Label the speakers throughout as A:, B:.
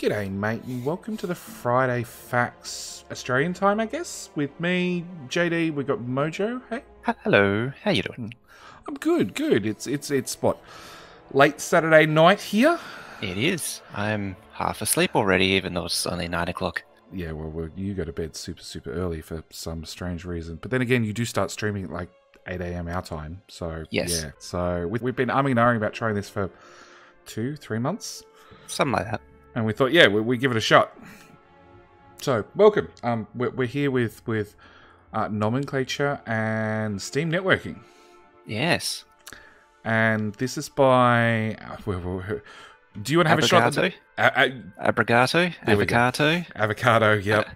A: G'day, mate, and welcome to the Friday Facts Australian time, I guess. With me, JD, we've got Mojo. Hey,
B: Hello, how you doing?
A: I'm good. It's what, late Saturday night here?
B: It is. I'm half asleep already, even though it's only 9 o'clock.
A: Yeah, well, you go to bed super early for some strange reason. But then again, you do start streaming at like 8 a.m. our time. So
B: Yes.
A: yeah. So we've been umming and ahhing about trying this for 2-3 months.
B: Something like that.
A: And we thought, yeah, we give it a shot. So, welcome. We're here with Nomenclature and Steam Networking.
B: Yes.
A: And this is by... do you want to have a shot?
B: Abrigato? Avocado?
A: Avocado, yep.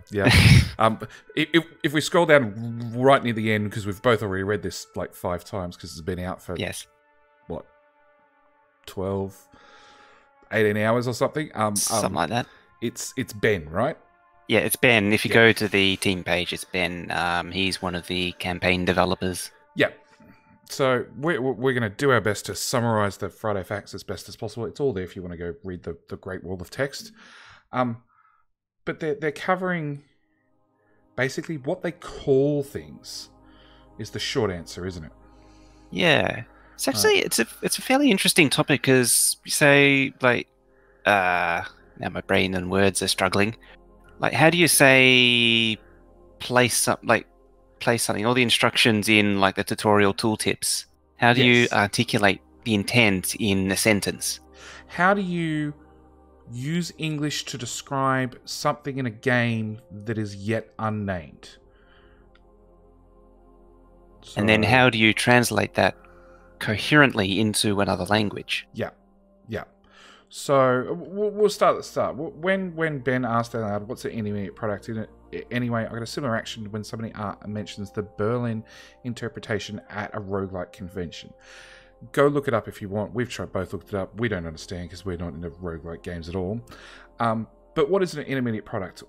A: If we scroll down right near the end, because we've both already read this like 5 times, because it's been out for,
B: Yes.
A: what, 18 hours or something.
B: Something like that.
A: It's Ben, right?
B: Yeah, it's Ben. If you go to the team page, it's Ben. He's one of the campaign developers.
A: Yeah. So we're going to do our best to summarize the Friday Facts as best as possible. It's all there if you want to go read the great wall of text. But they're covering basically what they call things is the short answer, isn't it?
B: Yeah. It's actually it's a fairly interesting topic because you say like now my brain and words are struggling. Like how do you say place something, all the instructions in like the tutorial tooltips? How do you articulate the intent in a sentence?
A: How do you use English to describe something in a game that is yet unnamed?
B: And then how do you translate that coherently into another language?
A: Yeah. So we'll start at the start. When Ben asked out loud, what's the intermediate product in it? Anyway, I got a similar action when somebody mentions the Berlin interpretation at a roguelike convention. Go look it up if you want. We've both looked it up. We don't understand because we're not into roguelike games at all. But what is an intermediate product?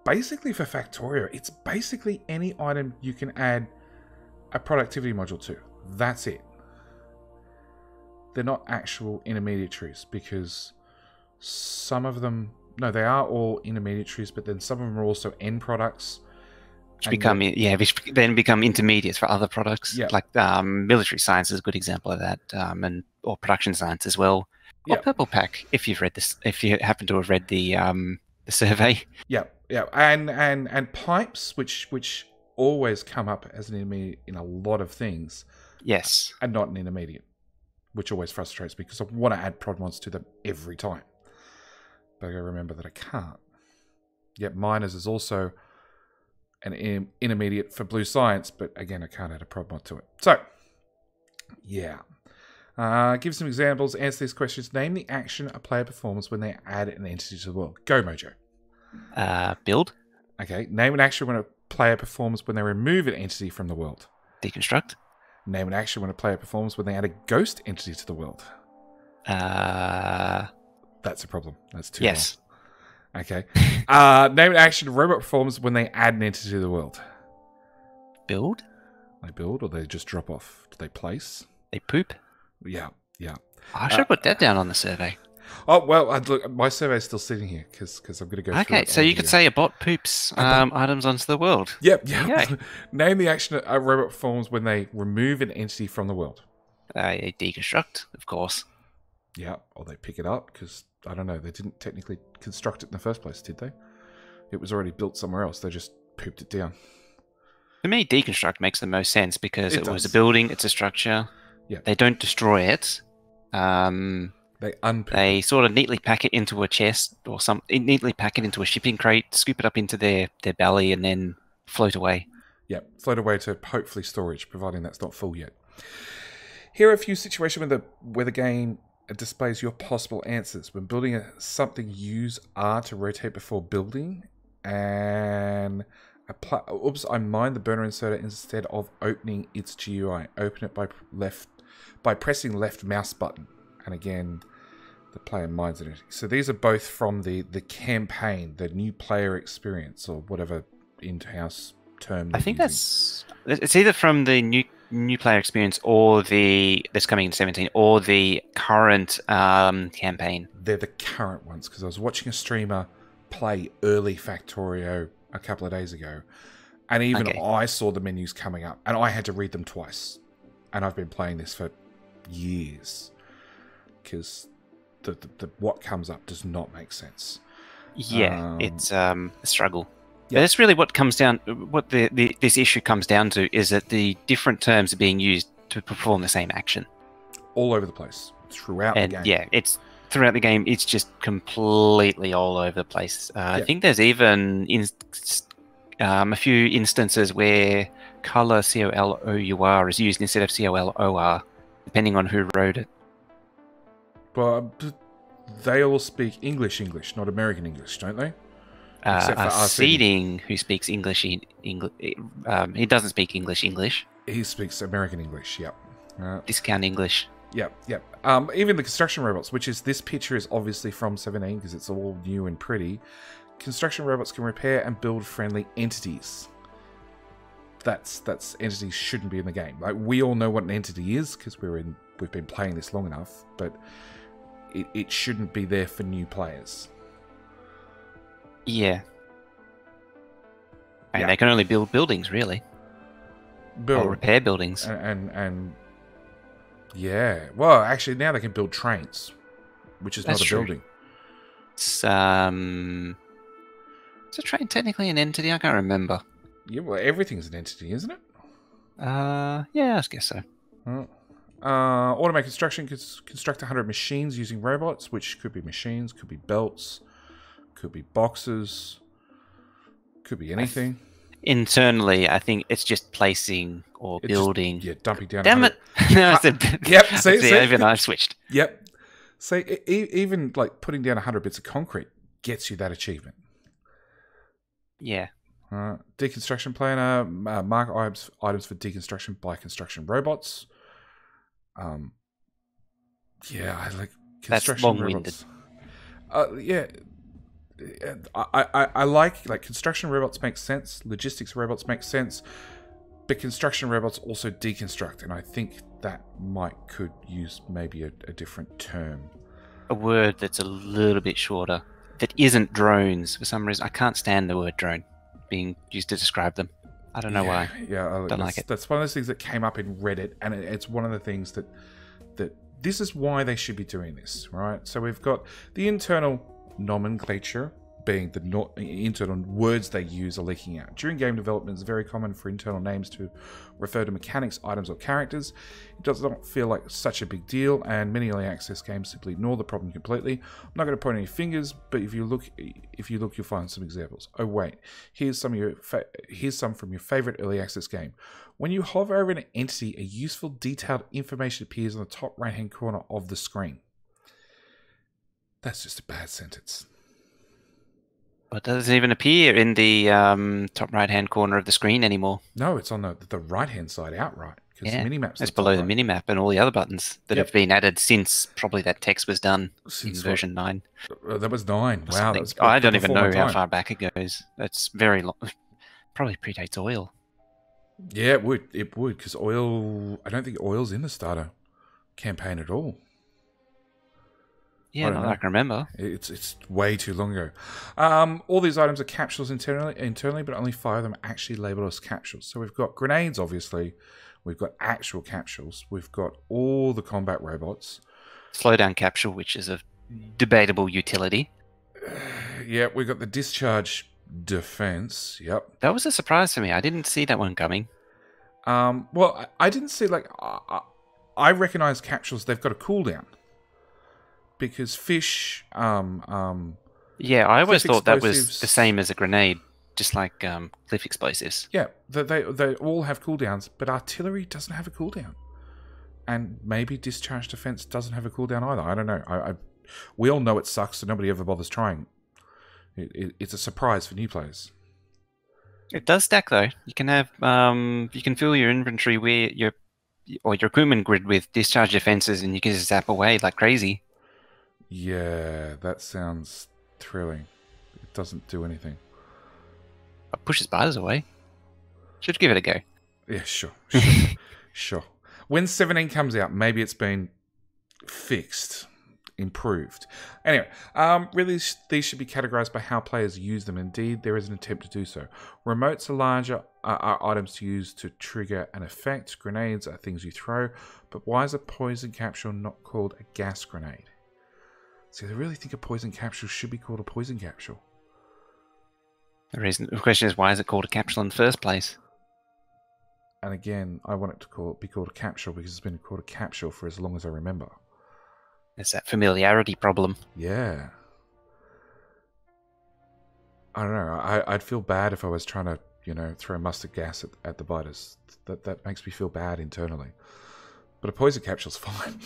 A: Basically for Factorio, it's basically any item you can add a productivity module to. That's it. They're not actual intermediaries because some of them... No, they are all intermediaries, but then some of them are also end products.
B: Which then become intermediates for other products.
A: Yeah.
B: Like military science is a good example of that, or production science as well. Or Purple Pack, if you've read this, if you happen to have read the survey.
A: Yeah. And pipes, which always come up as an intermediate in a lot of things.
B: Yes.
A: And not an intermediate, which always frustrates me because I want to add prod mods to them every time. But I remember that I can't. Yet miners is also an intermediate for blue science, but again, I can't add a prod mod to it. So, yeah. Give some examples, answer these questions. Name the action a player performs when they add an entity to the world. Go, Mojo.
B: Build.
A: Okay. Name an action when a player performs when they remove an entity from the world.
B: Deconstruct.
A: Name an action when a player performs when they add a ghost entity to the world. That's a problem. That's too long. Okay. Name an action a robot performs when they add an entity to the world.
B: Build.
A: They build or they just drop off? Do they place?
B: They poop.
A: Yeah.
B: I should put that down on the survey.
A: Oh, well, look, my survey's still sitting here because I'm going to go through
B: Okay,
A: it
B: so you could say a bot poops items onto the world.
A: Yep.
B: Okay.
A: Name the action a robot performs when they remove an entity from the world.
B: They deconstruct, of course.
A: Yeah, or they pick it up because, I don't know, they didn't technically construct it in the first place, did they? It was already built somewhere else. They just pooped it down.
B: For me, deconstruct makes the most sense because it was a
A: does.
B: building, it's a structure.
A: Yeah.
B: They don't destroy it.
A: They unpoop
B: They sort of neatly pack it into a chest or neatly pack it into a shipping crate, scoop it up into their belly, and then float away.
A: Yeah, float away to hopefully storage, providing that's not full yet. Here are a few situations where the game displays your possible answers. When building something, use R to rotate before building, and I mined the burner inserter instead of opening its GUI. Open it by pressing left mouse button, and again, the player mines it. So these are both from the campaign, the new player experience, or whatever in-house term.
B: I think it's either from the new new player experience or the that's coming in 17 or the current campaign?
A: They're the current ones, because I was watching a streamer play early Factorio a couple of days ago, and even
B: Okay.
A: I saw the menus coming up, and I had to read them twice. And I've been playing this for years, because the what comes up does not make sense.
B: Yeah, it's a struggle.
A: Yeah.
B: But that's really what comes down. What this issue comes down to is that the different terms are being used to perform the same action.
A: All over the place throughout
B: And
A: the game.
B: yeah, it's throughout the game. It's just completely all over the place. I think there's even a few instances where color COLOUR is used instead of COLOR, depending on who wrote it.
A: But they all speak English, not American English, don't they? Except for
B: Seeding, who speaks English, he doesn't speak English.
A: He speaks American English. Yep.
B: Discount English.
A: Yep. Even the construction robots, which is this picture is obviously from 17 because it's all new and pretty. Construction robots can repair and build friendly entities. That's entities shouldn't be in the game. Like, we all know what an entity is because we've been playing this long enough, but it shouldn't be there for new players.
B: Yeah. And they can only build buildings, really. Or repair buildings.
A: And yeah. Well, actually, now they can build trains, which is not a building.
B: It's, is a train technically an entity? I can't remember.
A: Yeah, well, everything's an entity, isn't it?
B: Yeah, I guess so.
A: Automated construction could construct 100 machines using robots, which could be machines, could be belts, could be boxes, could be anything.
B: Internally, I think it's just placing or building.
A: Dumping down.
B: Damn it! No, I said.
A: Yep. See,
B: even I switched.
A: Yep. So even like putting down 100 bits of concrete gets you that achievement.
B: Yeah.
A: Deconstruction planner, mark items for deconstruction by construction robots. Yeah, I like construction
B: That's long-winded.
A: robots. Yeah. I like construction robots make sense, logistics robots make sense, but construction robots also deconstruct, and I think that could use maybe a different term.
B: A word that's a little bit shorter, that isn't drones. For some reason, I can't stand the word drone being used to describe them. I don't know why.
A: Yeah,
B: don't like it.
A: That's one of those things that came up in Reddit, and it's one of the things that this is why they should be doing this, right? So we've got the internal nomenclature, being the internal words they use are leaking out. During game development, it's very common for internal names to refer to mechanics, items, or characters. It does not feel like such a big deal, and many early access games simply ignore the problem completely. I'm not going to point any fingers, but if you look, you'll find some examples. Oh wait, here's some from your favorite early access game. When you hover over an entity, a useful, detailed information appears on the top right-hand corner of the screen. That's just a bad sentence.
B: But it doesn't even appear in the top right-hand corner of the screen anymore.
A: No, it's on the right-hand side outright.
B: Yeah,
A: the minimap's
B: it's below the minimap and all the other buttons that have been added since probably that text was done in version 9.
A: That was 9. Wow, that was
B: I don't even know how far back it goes. That's very long. Probably predates oil.
A: Yeah, it would, because oil... I don't think oil's in the starter campaign at all.
B: Yeah, not that I can remember.
A: It's way too long ago. All these items are capsules internally, but only 5 of them are actually labelled as capsules. So we've got grenades, obviously. We've got actual capsules. We've got all the combat robots.
B: Slowdown capsule, which is a debatable utility.
A: Yeah, we've got the discharge defense. Yep.
B: That was a surprise for me. I didn't see that one coming.
A: Well, I didn't see, I recognize capsules, they've got a cooldown. Because fish,
B: yeah, I always thought that was the same as a grenade, just like cliff explosives.
A: Yeah, they all have cooldowns, but artillery doesn't have a cooldown. And maybe discharge defense doesn't have a cooldown either. I don't know. We all know it sucks, so nobody ever bothers trying. It's a surprise for new players.
B: It does stack though. You can have you can fill your inventory where your equipment grid with discharge defenses, and you can just zap away like crazy.
A: Yeah, that sounds thrilling. It doesn't do anything.
B: It pushes spiders away. Should give it a go.
A: Yeah, sure. Sure. When 17 comes out, maybe it's been fixed, improved. Anyway, really, these should be categorized by how players use them. Indeed, there is an attempt to do so. Remotes are larger are items to use to trigger an effect. Grenades are things you throw. But why is a poison capsule not called a gas grenade? See, I really think a poison capsule should be called a poison capsule.
B: The question is, why is it called a capsule in the first place?
A: And again, I want it to be called a capsule because it's been called a capsule for as long as I remember.
B: It's that familiarity problem.
A: Yeah. I don't know. I'd feel bad if I was trying to, throw mustard gas at the biters. That makes me feel bad internally. But a poison capsule's fine.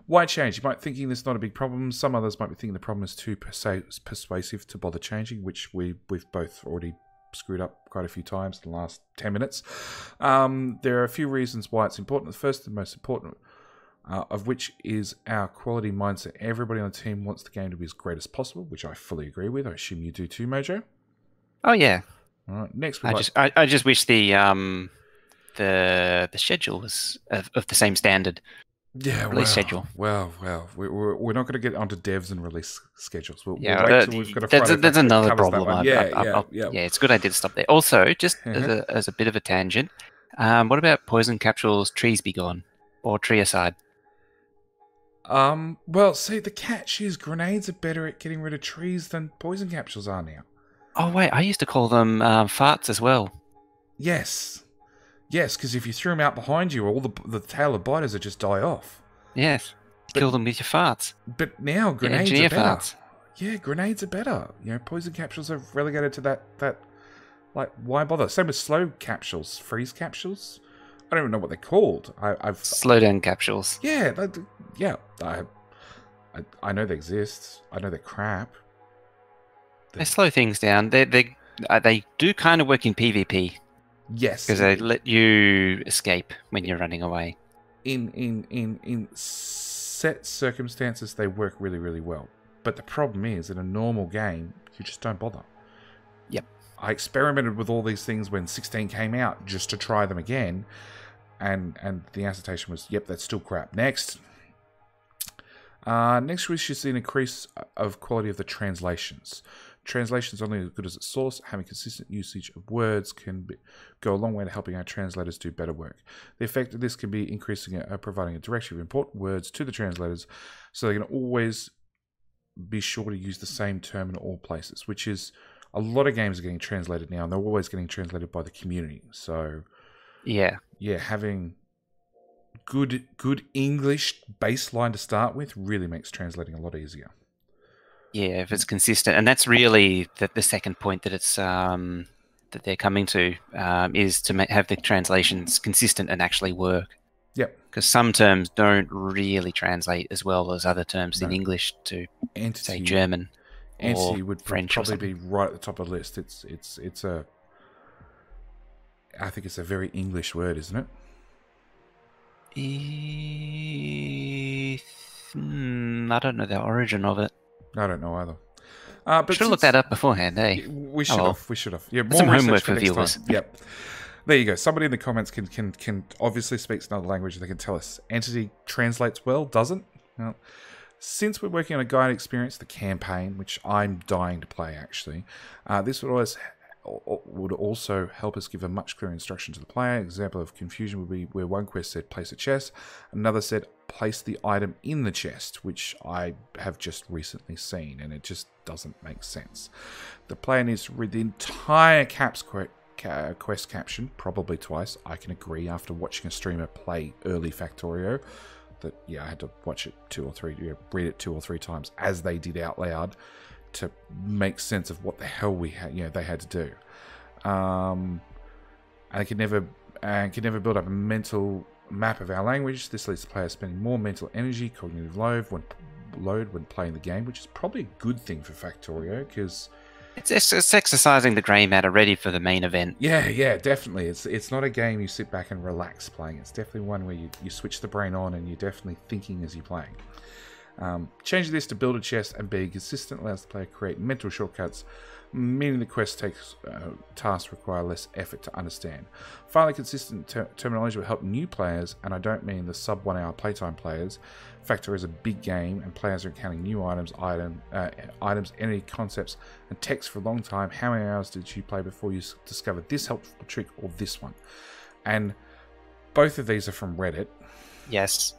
A: Why change? You might be thinking this is not a big problem. Some others might be thinking the problem is too persuasive to bother changing, which we've both already screwed up quite a few times in the last 10 minutes. There are a few reasons why it's important. The first and most important of which is our quality mindset. Everybody on the team wants the game to be as great as possible, which I fully agree with. I assume you do too, Mojo.
B: Oh yeah.
A: All right. Next,
B: I just wish the schedule was of the same standard.
A: Yeah,
B: release schedule.
A: Well, we're not going to get onto devs and release schedules. We'll wait till we've got a
B: Friday. That's another problem.
A: Yeah,
B: it's a good idea to stop there. Also, just as a bit of a tangent, what about poison capsules? Trees be gone or treeicide?
A: Well, see, the catch is grenades are better at getting rid of trees than poison capsules are now.
B: Oh wait, I used to call them farts as well.
A: Yes, because if you threw them out behind you, all the tail of biters would just die off.
B: Yes, kill them with your farts.
A: But now grenades are better.
B: Farts.
A: Yeah, grenades are better. Poison capsules are relegated to that. Like, why bother? Same with slow capsules, freeze capsules. I don't even know what they're called. I've
B: slow down capsules.
A: Yeah, I know they exist. I know they're crap.
B: They slow things down. They do kind of work in PvP.
A: Yes,
B: because they let you escape when you're running away.
A: In set circumstances, they work really, really well. But the problem is, in a normal game, you just don't bother.
B: Yep.
A: I experimented with all these things when 16 came out just to try them again, and the assertion was, yep, that's still crap. Next, we should see an increase of quality of the translations. Translation is only as good as its source. Having consistent usage of words can go a long way to helping our translators do better work. The effect of this can be providing a directory of important words to the translators so they can always be sure to use the same term in all places, which is a lot of games are getting translated now, and they're always getting translated by the community. So, yeah, having good English baseline to start with really makes translating a lot easier.
B: Yeah, if it's consistent, and that's really the second point that it's that they're coming to is to have the translations consistent and actually work.
A: Yep.
B: Because some terms don't really translate as well as other terms in English to say German.
A: Entity would
B: French
A: probably be right at the top of the list. I think it's a very English word, isn't it?
B: I don't know the origin of it.
A: I don't know either.
B: But should have looked that up beforehand, eh?
A: We should have. We should have. Yeah,
B: more some homework for viewers.
A: Yep. There you go. Somebody in the comments can obviously speaks another language. They can tell us. Entity translates well, doesn't? Well, since we're working on a guide experience, the campaign, which I'm dying to play actually, this would also help us give a much clearer instruction to the player. An example of confusion would be where one quest said place a chest, another said place the item in the chest, which I have just recently seen, and it just doesn't make sense. The player needs to read the entire quest caption, probably twice. I can agree after watching a streamer play early Factorio that, I had to watch it read it 2 or 3 times as they did out loud to make sense of what the hell they had to do. And I can never build up a mental map of our language. This leads to players spending more mental energy, cognitive load when playing the game, which is probably a good thing for Factorio because
B: it's exercising the grey matter ready for the main event.
A: Yeah, definitely. It's not a game you sit back and relax playing. It's definitely one where you switch the brain on and you're definitely thinking as you're playing. Changing this to build a chest and being consistent allows the player to create mental shortcuts, meaning the quest takes tasks require less effort to understand. Finally, consistent terminology will help new players, and I don't mean the sub 1 hour playtime players. Factorio is a big game, and players are encountering new items, entity concepts, and text for a long time. How many hours did you play before you discovered this helpful trick or this one? And both of these are from Reddit.
B: Yes.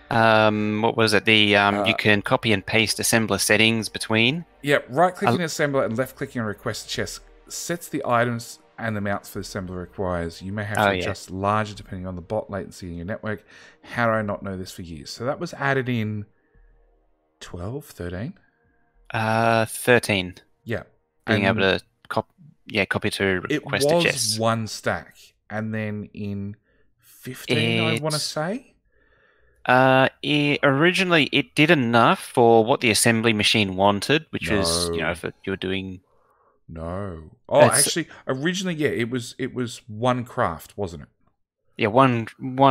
B: What was it? You can copy and paste assembler settings between.
A: Yeah, right-clicking assembler and left-clicking on request chest sets the items and the amounts the assembler requires. You may have to adjust larger depending on the bot latency in your network. How do I not know this for years? So that was added in 12, 13?
B: 13.
A: Yeah.
B: Being able to copy to request a chest.
A: It was one stack. And then in 15, I want to say?
B: Originally, it did enough for what the assembly machine wanted, which was, if you were doing...
A: No. Oh, actually, originally, it was one craft, wasn't it?
B: Yeah, one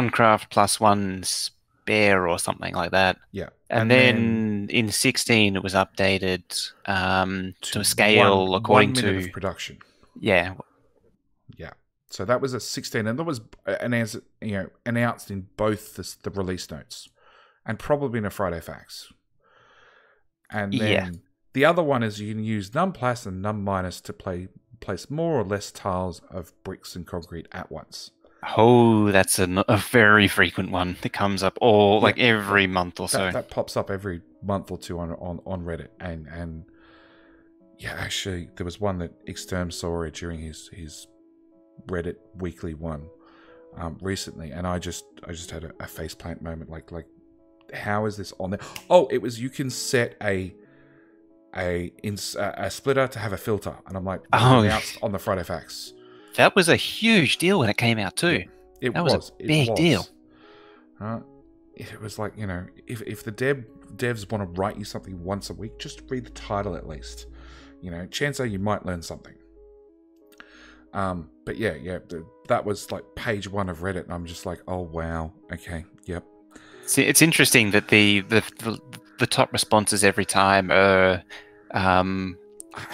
B: craft plus one spare or something like that.
A: Yeah.
B: And then in 16, it was updated to scale according
A: 1 minute
B: to...
A: of production.
B: Yeah.
A: Yeah. So that was a 16, and that was announced in both the release notes, and probably in a Friday Facts. And then the other one is you can use num plus and num minus to place more or less tiles of bricks and concrete at once.
B: Oh, that's a very frequent one that comes up every month or so.
A: That pops up every month or two on Reddit, and yeah, actually there was one that Exterm saw it during his Reddit weekly one recently, and I just had a faceplant moment, like how is this on there? Oh, it was you can set a splitter to have a filter, and I'm like, announced on the Friday Facts.
B: That was a huge deal when it came out too.
A: It was
B: a big deal.
A: It was like, if the devs want to write you something once a week, just read the title at least. Chances are you might learn something. But yeah, that was like page 1 of Reddit, and I'm just like, oh wow, okay, yep.
B: See, it's interesting that the top responses every time are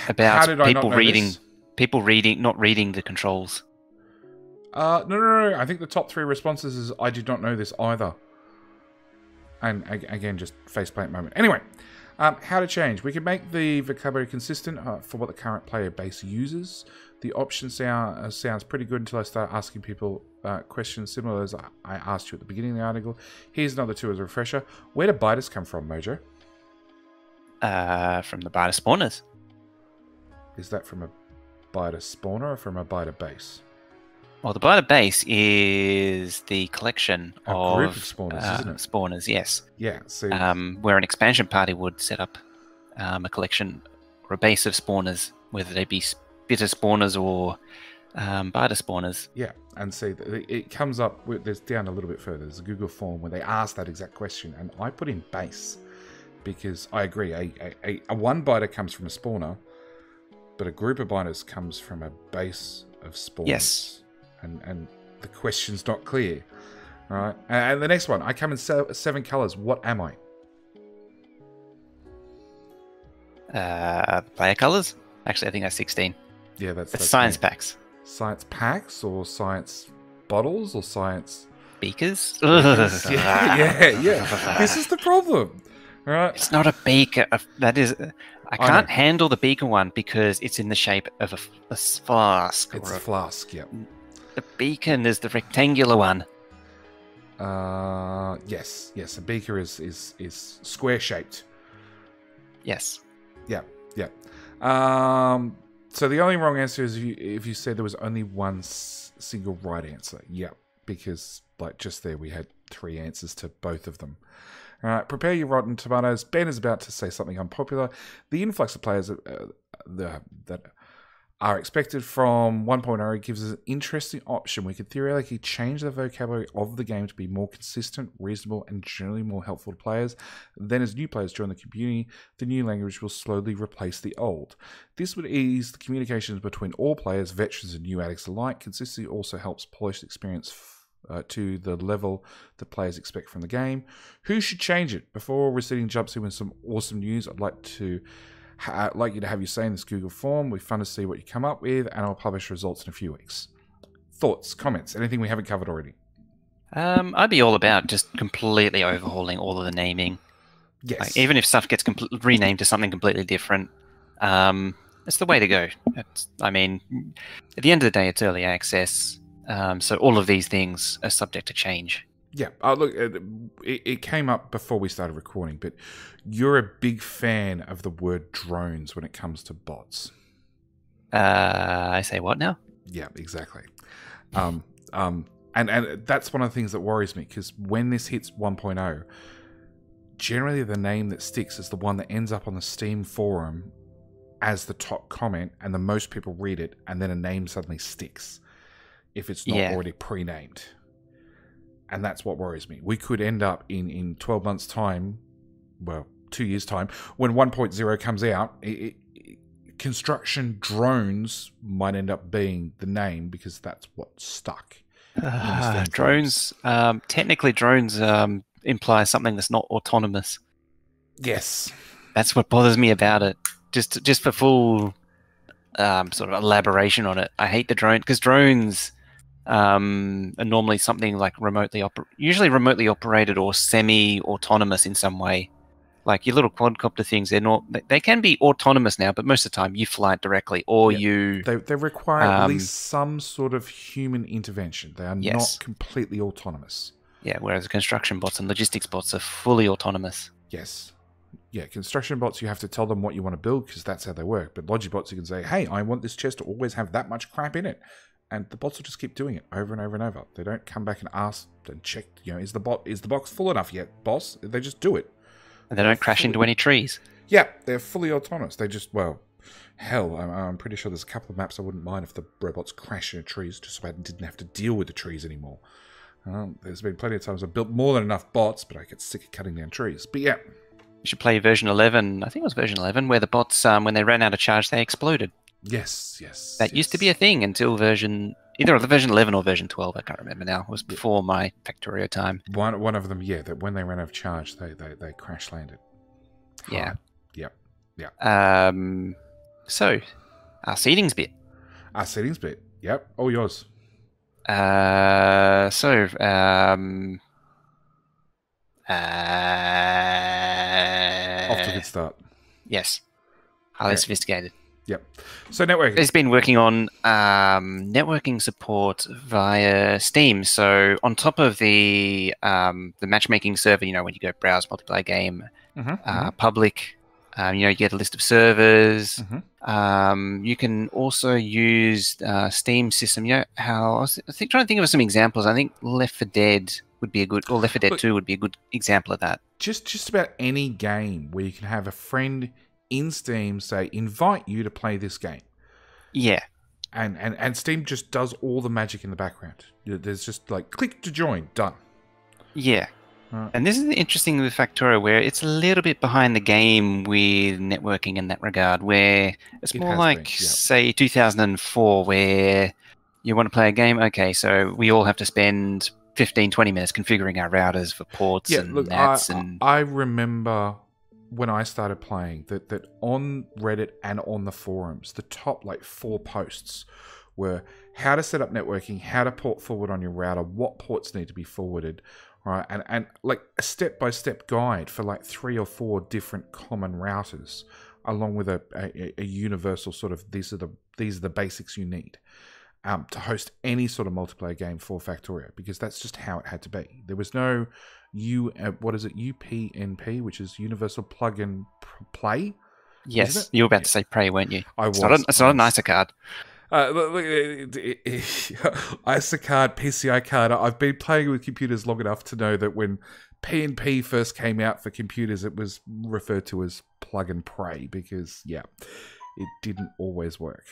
B: about people not reading the controls.
A: No. I think the top 3 responses is I did not know this either. And again, just faceplant moment. Anyway, how to change. We can make the vocabulary consistent for what the current player base uses. The option sounds pretty good until I start asking people questions similar as I asked you at the beginning of the article. Here's another 2 as a refresher. Where do biters come from, Mojo?
B: From the biter spawners.
A: Is that from a biter spawner or from a biter base?
B: Well, the biter base is the collection of
A: group of spawners, isn't it?
B: Spawners, yes.
A: Yeah. See,
B: where an expansion party would set up a collection or a base of spawners, whether they be bitter spawners or biter spawners.
A: Yeah, and see, it comes up. There's down a little bit further. There's a Google form where they ask that exact question, and I put in base because I agree. A one biter comes from a spawner, but a group of biters comes from a base of spawners.
B: Yes.
A: And the question's not clear. All right. And the next one, I come in 7 colors. What am I?
B: Player colors? Actually, I think that's 16.
A: Yeah, that's
B: science packs.
A: Science packs or science bottles or science
B: beakers?
A: Yeah. This is the problem. All right.
B: It's not a beaker. That is... I can't handle the beaker one because it's in the shape of a flask.
A: It's a flask, yeah.
B: The beacon is the rectangular one.
A: Yes. A beaker is square shaped.
B: Yes.
A: Yeah. So the only wrong answer is if you said there was only one single right answer. Yeah, because just there we had 3 answers to both of them. All right, prepare your rotten tomatoes. Ben is about to say something unpopular. The influx of players that are expected from 1.0 gives us an interesting option. We could theoretically change the vocabulary of the game to be more consistent, reasonable, and generally more helpful to players. Then as new players join the community, the new language will slowly replace the old. This would ease the communications between all players, veterans and new addicts alike. Consistency also helps polish the experience to the level that players expect from the game. Who should change it? Before Receding jumps in with some awesome news, I'd like you to have your say in this Google form. We're fun to see what you come up with, and I'll publish results in a few weeks. Thoughts, comments, anything we haven't covered already?
B: I'd be all about just completely overhauling all of the naming.
A: Yes.
B: Like, even if stuff gets renamed to something completely different, it's the way to go. I mean, at the end of the day, it's early access, so all of these things are subject to change.
A: Yeah, look, it came up before we started recording, but you're a big fan of the word drones when it comes to bots.
B: I say what now?
A: Yeah, exactly. And that's one of the things that worries me, because when this hits 1.0, generally the name that sticks is the one that ends up on the Steam forum as the top comment, and the most people read it, and then a name suddenly sticks if it's not already pre-named. And that's what worries me. We could end up in 12 months' time, well, 2 years' time, when 1.0 comes out, construction drones might end up being the name, because that's what stuck.
B: Drones, technically drones imply something that's not autonomous.
A: Yes.
B: That's what bothers me about it. Just for full sort of elaboration on it, I hate the drone, because drones are normally something like usually remotely operated or semi-autonomous in some way. Like your little quadcopter things, they can be autonomous now, but most of the time you fly it directly, or
A: they require at least some sort of human intervention. They are not completely autonomous.
B: Yeah, whereas construction bots and logistics bots are fully autonomous.
A: Yes. Yeah, construction bots, you have to tell them what you want to build, because that's how they work. But logibots, you can say, hey, I want this chest to always have that much crap in it. And the bots will just keep doing it over and over and over. They don't come back and ask and check, is the box full enough yet, boss? They just do it.
B: And they don't crash into any trees.
A: Yeah, they're fully autonomous. They just, hell, I'm pretty sure there's a couple of maps I wouldn't mind if the robots crash into trees, just so I didn't have to deal with the trees anymore. There's been plenty of times I've built more than enough bots, but I get sick of cutting down trees. But yeah.
B: You should play version 11, I think it was version 11, where the bots, when they ran out of charge, they exploded.
A: Yes.
B: That used to be a thing until either version 11 or version 12, I can't remember now. It was before my Factorio time.
A: One of them, that when they ran out of charge, they crash landed.
B: Yeah.
A: Yep.
B: So, our seedings bit.
A: Yep, all yours.
B: Off
A: to a good start.
B: Yes. Highly sophisticated.
A: Yep. So networking.
B: It's been working on networking support via Steam. So on top of the matchmaking server, when you go browse multiplayer game, public, you get a list of servers. You can also use Steam system. How I was trying to think of some examples. I think Left 4 Dead would be a good, or Left 4 Dead 2 would be a good example of that.
A: Just about any game where you can have a friend in Steam say, invite you to play this game.
B: Yeah.
A: And Steam just does all the magic in the background. There's just like, click to join, done.
B: Yeah. And this is interesting with Factorio, where it's a little bit behind the game with networking in that regard, where it's more like, say, 2004, where you want to play a game, okay, so we all have to spend 15, 20 minutes configuring our routers for ports and NATs.
A: I remember when I started playing that on Reddit and on the forums, the top 4 posts were how to set up networking, how to port forward on your router, what ports need to be forwarded, right? And like a step-by-step guide for 3 or 4 different common routers, along with a universal sort of these are the basics you need to host any sort of multiplayer game for Factorio, because that's just how it had to be. There was no UPnP, which is Universal Plug and Play.
B: Yes, you were about to say Prey, weren't you?
A: I was.
B: It's not an ISA card.
A: ISA card, PCI card. I've been playing with computers long enough to know that when PnP first came out for computers, it was referred to as Plug and Pray, because it didn't always work.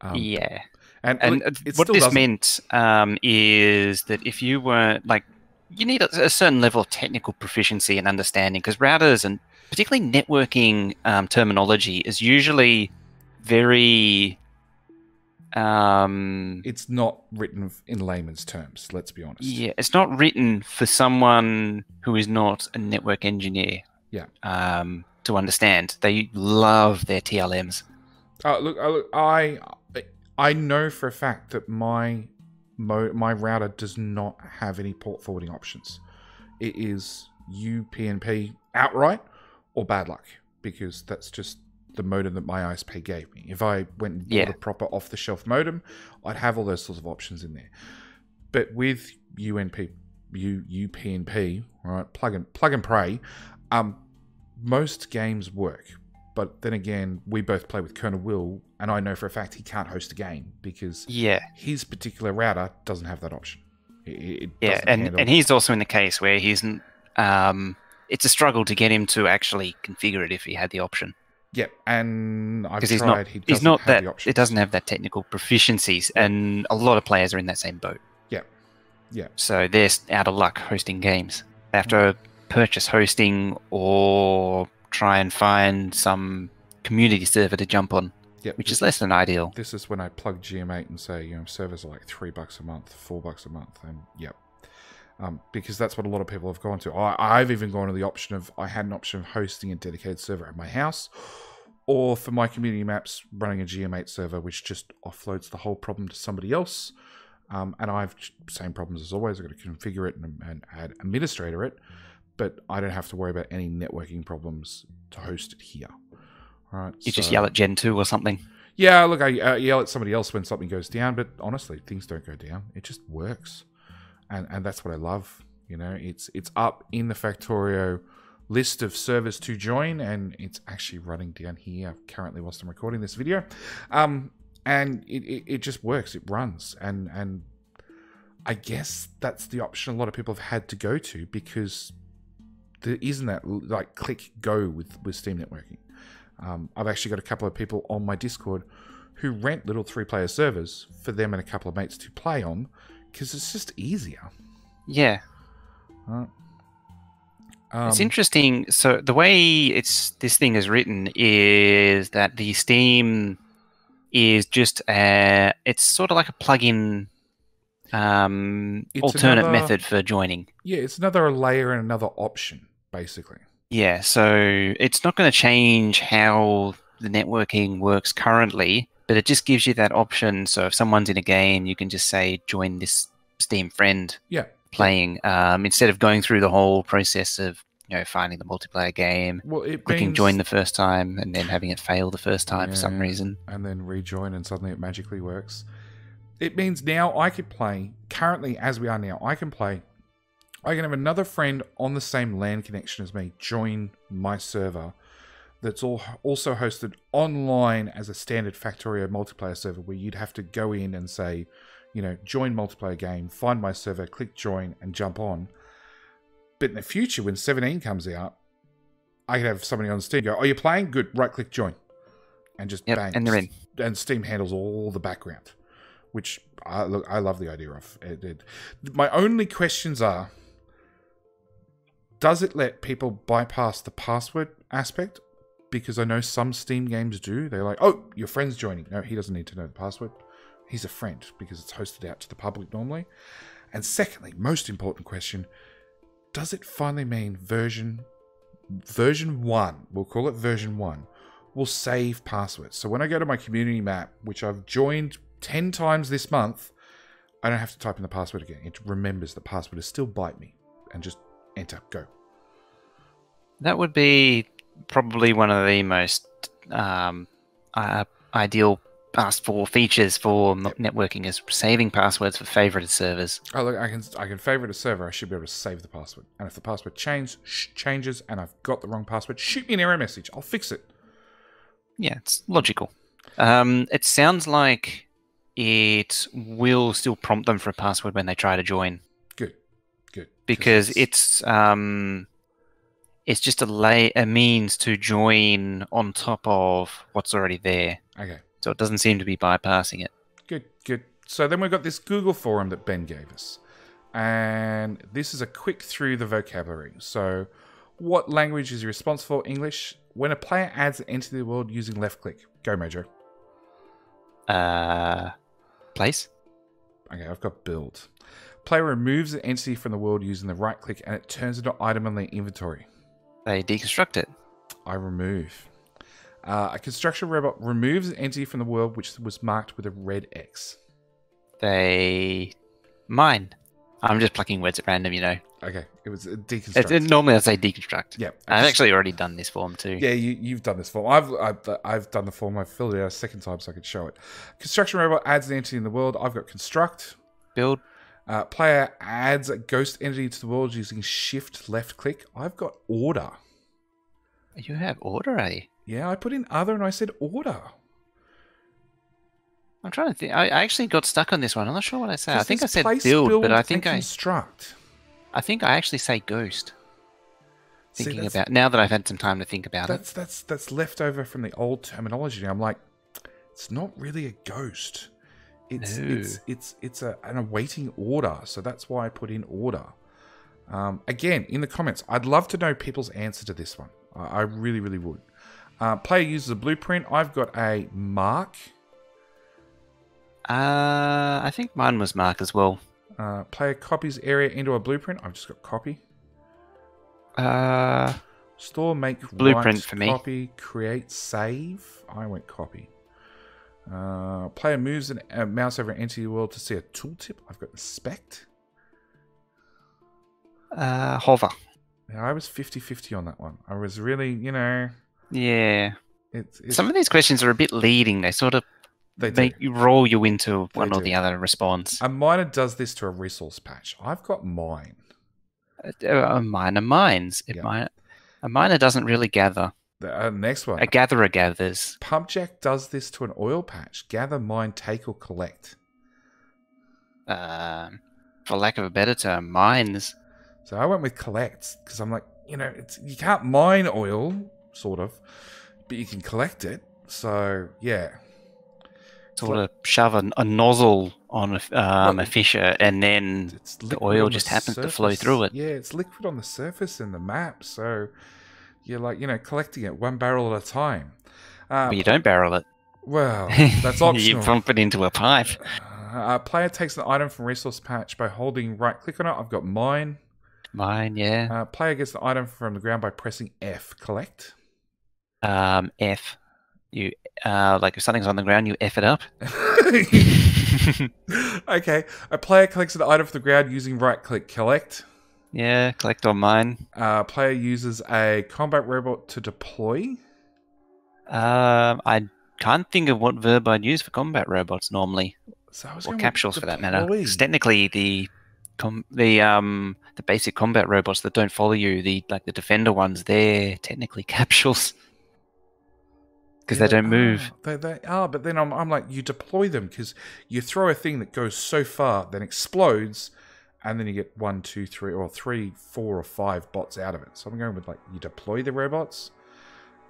B: And what this meant is that if you weren't you need a certain level of technical proficiency and understanding, because routers and particularly networking terminology is usually very
A: It's not written in layman's terms, let's be honest.
B: Yeah, it's not written for someone who is not a network engineer.
A: Yeah.
B: To understand. They love their TLMs.
A: I know for a fact that my router does not have any port forwarding options. It is UPnP outright or bad luck, because that's just the modem that my ISP gave me. If I went and bought a proper off-the-shelf modem, I'd have all those sorts of options in there. But with UPnP, right, plug and pray, most games work. But then again, we both play with Colonel Will, and I know for a fact he can't host a game because his particular router doesn't have that option.
B: And he's also in the case where he's it's a struggle to get him to actually configure it if he had the option.
A: Yep, and I've tried.
B: He's not that. It doesn't have that technical proficiencies, and a lot of players are in that same boat.
A: Yeah.
B: So they're out of luck hosting games. They have to purchase hosting or try and find some community server to jump on, which is less than ideal.
A: This is when I plug GM8 and say, servers are like $3 a month, $4 a month, and because that's what a lot of people have gone to. I've even gone to the option of, I had an option of hosting a dedicated server at my house, or for my community maps, running a GM8 server, which just offloads the whole problem to somebody else. And I've same problems as always. I've got to configure it and add administrator it, but I don't have to worry about any networking problems to host it here. All right,
B: you just yell at Gen 2 or something.
A: Yeah, look, I yell at somebody else when something goes down, but honestly, things don't go down. It just works. And that's what I love. It's up in the Factorio list of servers to join, and it's actually running down here currently whilst I'm recording this video. And it just works. It runs. And I guess that's the option a lot of people have had to go to, because there isn't that like click go with Steam networking. I've actually got a couple of people on my Discord who rent little 3-player servers for them and a couple of mates to play on, because it's just easier.
B: Yeah. It's interesting. So the way this thing is written is that the Steam is just it's sort of like a plug-in alternate method for joining.
A: Yeah, it's another layer and another option, basically.
B: Yeah, so it's not going to change how the networking works currently, but it just gives you that option. So if someone's in a game, you can just say, join this Steam friend playing, instead of going through the whole process of finding the multiplayer game, clicking join the first time, and then having it fail the first time for some reason.
A: And then rejoin, and suddenly it magically works. It means now I could play, currently as we are now, I can have another friend on the same LAN connection as me join my server that's also hosted online as a standard Factorio multiplayer server, where you'd have to go in and say, join multiplayer game, find my server, click join, and jump on. But in the future, when 17 comes out, I could have somebody on Steam go, "Oh, you're playing? Good. Right-click join," and just bang,
B: and they're in.
A: And Steam handles all the background, which I love the idea of. My only questions are: does it let people bypass the password aspect? Because I know some Steam games do. They're like, "Oh, your friend's joining. No, he doesn't need to know the password. He's a friend," because it's hosted out to the public normally. And secondly, most important question: does it finally mean version 1, we'll call it version 1, will save passwords? So when I go to my community map, which I've joined 10 times this month, I don't have to type in the password again. It remembers the password is still bite me, and just enter, go.
B: That would be probably one of the most ideal asked for features for networking, is saving passwords for favorited servers.
A: Oh, look, I can favorite a server. I should be able to save the password. And if the password changes and I've got the wrong password, shoot me an error message. I'll fix it. Yeah,
B: it's logical. It sounds like it will still prompt them for a password when they try to join.
A: Good.
B: Because it's just a means to join on top of what's already there.
A: Okay.
B: So it doesn't seem to be bypassing it.
A: Good. So then we've got this Google forum that Ben gave us. And this is a quick through the vocabulary. So what language is responsible for? English. When a player adds an entity to the world using left click. Go, Mojo.
B: Place.
A: Okay, I've got build. Player removes an entity from the world using the right click and it turns into an item on their inventory.
B: They deconstruct it.
A: I remove. A construction robot removes an entity from the world which was marked with a red X.
B: They mine. I'm just plucking words at random, you know.
A: Okay, it was a deconstruct.
B: Normally I say deconstruct.
A: Yeah,
B: I've actually already done this form too.
A: Yeah, you've done this form. I've done the form. I've filled it out a second time so I could show it. Construction robot adds an entity in the world. I've got construct.
B: Build.
A: Player adds a ghost entity to the world using shift left click. I've got order.
B: You have order, eh?
A: Yeah, I put in other and I said order.
B: I'm trying to think. I actually got stuck on this one. I'm not sure what I said. I think I said
A: place,
B: build, but I think
A: construct.
B: I think I actually say ghost. Thinking
A: See,
B: about now that I've had some time to think about it.
A: That's left over from the old terminology. I'm like, it's not really a ghost. It's an awaiting order. So that's why I put in order. Again, in the comments, I'd love to know people's answer to this one. I really, really would. Player uses a blueprint. I've got a mark.
B: I think mine was mark as well.
A: Player copies area into a blueprint. I've just got copy. Store, make,
B: blueprint
A: write,
B: for me.
A: Copy, create, save. I went copy. Player moves a mouse over an entity world to see a tooltip. I've got inspect.
B: Hover.
A: Yeah, I was 50-50 on that one. I was really, you know...
B: Yeah.
A: It's
B: some of these questions are a bit leading. They sort of roll you into one or the other response.
A: A miner does this to a resource patch. I've got mine.
B: A miner mines. A miner doesn't really gather.
A: The next one.
B: A gatherer gathers.
A: Pumpjack does this to an oil patch. Gather, mine, take, or collect.
B: For lack of a better term, mines.
A: So I went with collect because I'm like, you know, you can't mine oil, sort of, but you can collect it. So yeah,
B: sort of shove a nozzle on a fissure, and then the oil just happens to flow through it.
A: Yeah, it's liquid on the surface in the map, so you're like, you know, collecting it one barrel at a time.
B: But you don't barrel it.
A: Well, that's optional.
B: You pump it into a pipe.
A: Player takes an item from resource patch by holding right click on it. I've got mine.
B: Mine, yeah.
A: Player gets the item from the ground by pressing F. Collect.
B: F. You like if something's on the ground, you F it up.
A: Okay. A player collects an item from the ground using right click. Collect.
B: Yeah, collect on mine.
A: Player uses a combat robot to deploy.
B: I can't think of what verb I'd use for combat robots normally, or capsules for that matter. Because technically, the basic combat robots that don't follow you, the defender ones, they're technically capsules because they don't move.
A: They are, but then I'm like, you deploy them because you throw a thing that goes so far, then explodes, and then you get 1, 2, 3, or 3, 4, or 5 bots out of it. So I'm going with like you deploy the robots.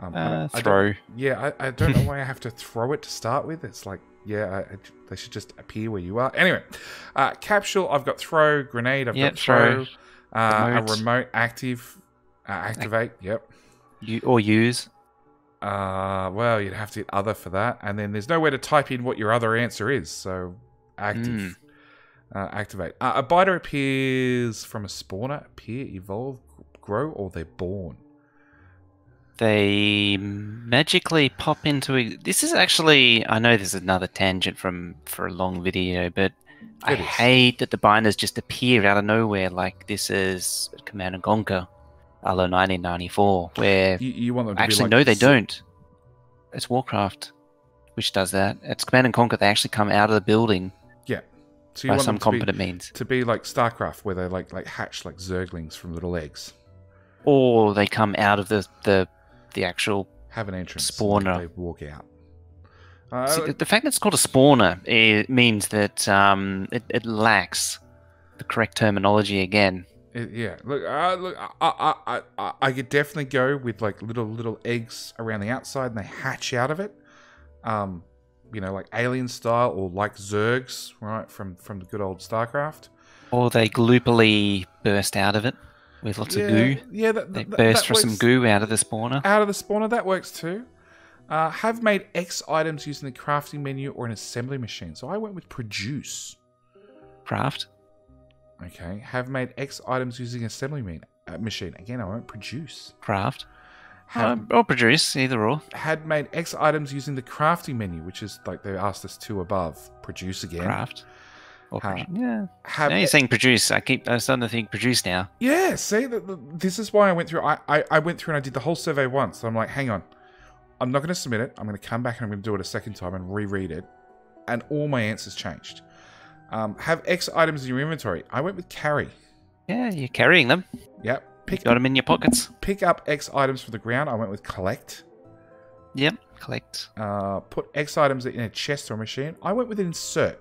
B: Throw.
A: I don't know why I have to throw it to start with. It's like, they should just appear where you are. Anyway, capsule, I've got throw, grenade, I've got throw, a remote activate, yep.
B: Or use.
A: Well, you'd have to hit other for that. And then there's nowhere to type in what your other answer is. So active, activate. A biter appears from a spawner, appear, evolve, grow, or they're born.
B: They magically pop into this is actually, I know this is another tangent for a long video, but I hate that the binders just appear out of nowhere like this is Command & Conquer a la 1994, where
A: you want them to
B: actually
A: be like,
B: no, they don't. It's Warcraft which does that. It's Command & Conquer. They actually come out of the building.
A: Yeah. So you
B: by
A: want
B: some
A: them
B: competent means.
A: To be like StarCraft, where they like hatch like zerglings from little eggs.
B: Or they come out of the actual
A: have an entrance
B: spawner.
A: They walk out.
B: See, the fact that it's called a spawner, it means that it lacks the correct terminology again.
A: Look, I could definitely go with like little eggs around the outside, and they hatch out of it. You know, like alien style, or like Zergs, right, from the good old StarCraft.
B: Or they gloopily burst out of it. With lots of goo.
A: Yeah,
B: they burst for some goo out of the spawner.
A: Out of the spawner, that works too. Have made X items using the crafting menu or an assembly machine. So I went with produce.
B: Craft.
A: Okay. Have made X items using assembly machine. Again, I won't produce.
B: Craft.
A: Have,
B: Or produce, either or.
A: had made X items using the crafting menu, which is like they asked us to above. Produce again.
B: Craft. Or
A: Ha-
B: yeah.
A: have
B: Now you're saying produce. I'm starting to think produce now.
A: Yeah, see, this is why I went through. I went through and I did the whole survey once. So I'm like, hang on. I'm not going to submit it. I'm going to come back and I'm going to do it a second time and reread it. And all my answers changed. Have X items in your inventory. I went with carry.
B: Yeah, you're carrying them.
A: Yep.
B: You got them in your pockets.
A: Pick up X items from the ground. I went with collect.
B: Yep, collect.
A: Put X items in a chest or machine. I went with insert.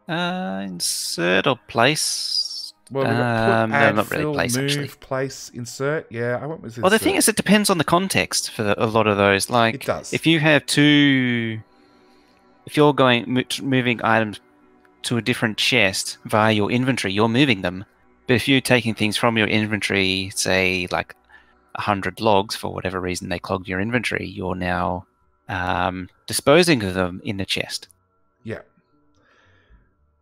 B: Insert or place.
A: Well, we got put, add,
B: no, not
A: fill,
B: really place,
A: move,
B: actually.
A: place, insert. Yeah, I went with insert.
B: Well, the thing is, it depends on the context for a lot of those. Like,
A: It does.
B: if you have if you're moving items to a different chest via your inventory, you're moving them. But if you're taking things from your inventory, say like 100 logs, for whatever reason they clogged your inventory, you're now disposing of them in the chest.
A: Yeah.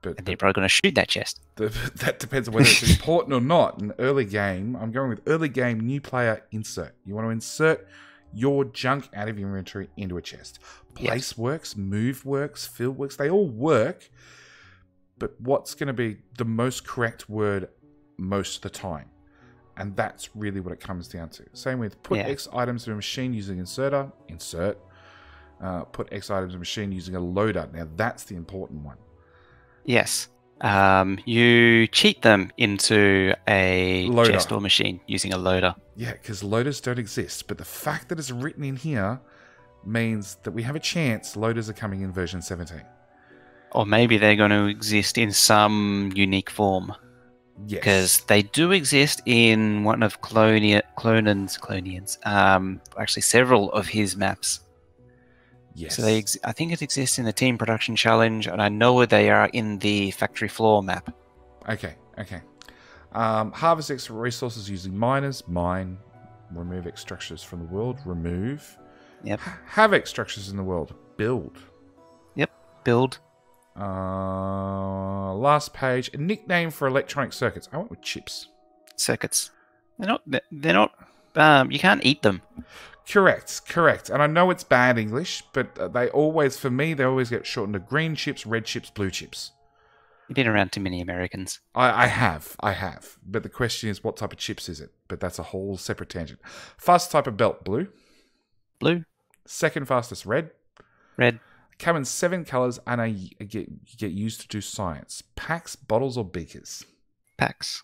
A: But
B: And they're probably going to shoot that chest.
A: that depends on whether it's important or not. In early game, I'm going with early game, new player, insert. You want to insert your junk out of your inventory into a chest. Place works, move works, fill works. They all work. But what's going to be the most correct word most of the time? And that's really what it comes down to. Same with put X items in a machine using inserter, insert. Put X items in a machine using a loader. Now that's the important one.
B: Yes. You cheat them into a
A: Loader.
B: chest or machine using a loader.
A: Yeah, because loaders don't exist. But the fact that it's written in here means that we have a chance loaders are coming in version 17.
B: Or maybe they're going to exist in some unique form.
A: Yes.
B: Because they do exist in one of Clonian's, actually several of his maps.
A: Yes.
B: So I think it exists in the Team Production Challenge, and I know where they are in the Factory Floor map.
A: Okay. Harvest extra resources using miners. Mine. Remove X structures from the world. Remove.
B: Yep.
A: Have X structures in the world. Build.
B: Yep. Build.
A: Last page. A nickname for electronic circuits. I went with chips.
B: Circuits. They're not. You can't eat them.
A: Correct. And I know it's bad English, but they always get shortened to green chips, red chips, blue chips.
B: You've been around too many Americans.
A: I have. But the question is, what type of chips is it? But that's a whole separate tangent. Fast type of belt, blue.
B: Blue.
A: Second fastest, red.
B: Red.
A: Come in 7 colors and you get used to do science. Packs, bottles, or beakers?
B: Packs.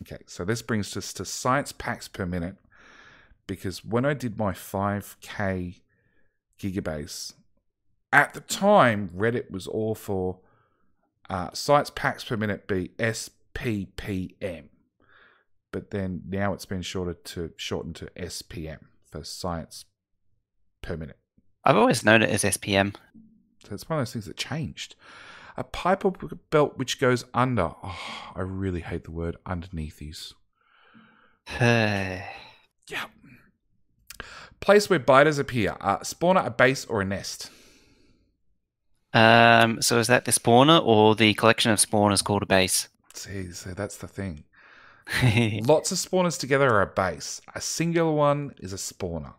A: Okay, so this brings us to science packs per minute. Because when I did my 5K gigabase, at the time, Reddit was all for science packs per minute be SPPM. But then now it's been shortened to SPM for science per minute.
B: I've always known it as SPM.
A: So it's one of those things that changed. A pipe or belt which goes under. Oh, I really hate the word underneathies. Yeah. Place where biters appear. Spawner, a base, or a nest?
B: So is that the spawner or the collection of spawners called a base?
A: See, so that's the thing. Lots of spawners together are a base. A singular one is a spawner.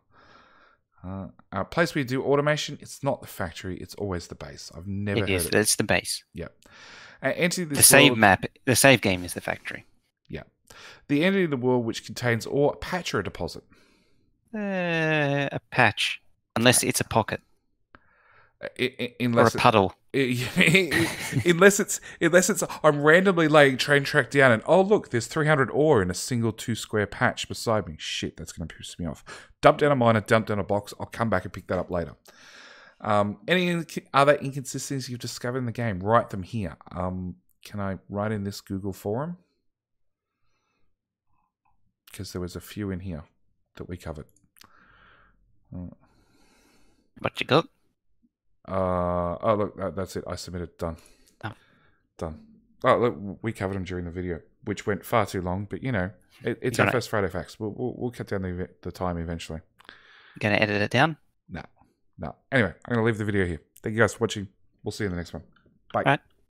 A: A place where you do automation, it's not the factory, it's always the base. I've never heard it.
B: It's the base.
A: Yep. Entity of
B: The
A: this
B: save
A: world,
B: map, the save game is the factory.
A: Yeah. The entity of the world which contains ore, a patch or a deposit?
B: A patch. Unless it's a pocket.
A: Unless
B: or a puddle.
A: unless it's I'm randomly laying train track down and oh look, there's 300 ore in a single 2 square patch beside me. Shit, that's going to piss me off. Dump down a miner, dump down a box. I'll come back and pick that up later. Any other inconsistencies you've discovered in the game? Write them here. Can I write in this Google forum? Because there was a few in here that we covered.
B: What you got?
A: Oh look, that's it. I submitted. Done.
B: Oh.
A: Done. Oh look, we covered them during the video, which went far too long. But you know, it's our first Friday Facts. We'll cut down the time eventually.
B: You gonna edit it down?
A: No. Anyway, I'm going to leave the video here. Thank you guys for watching. We'll see you in the next one. Bye.
B: Right.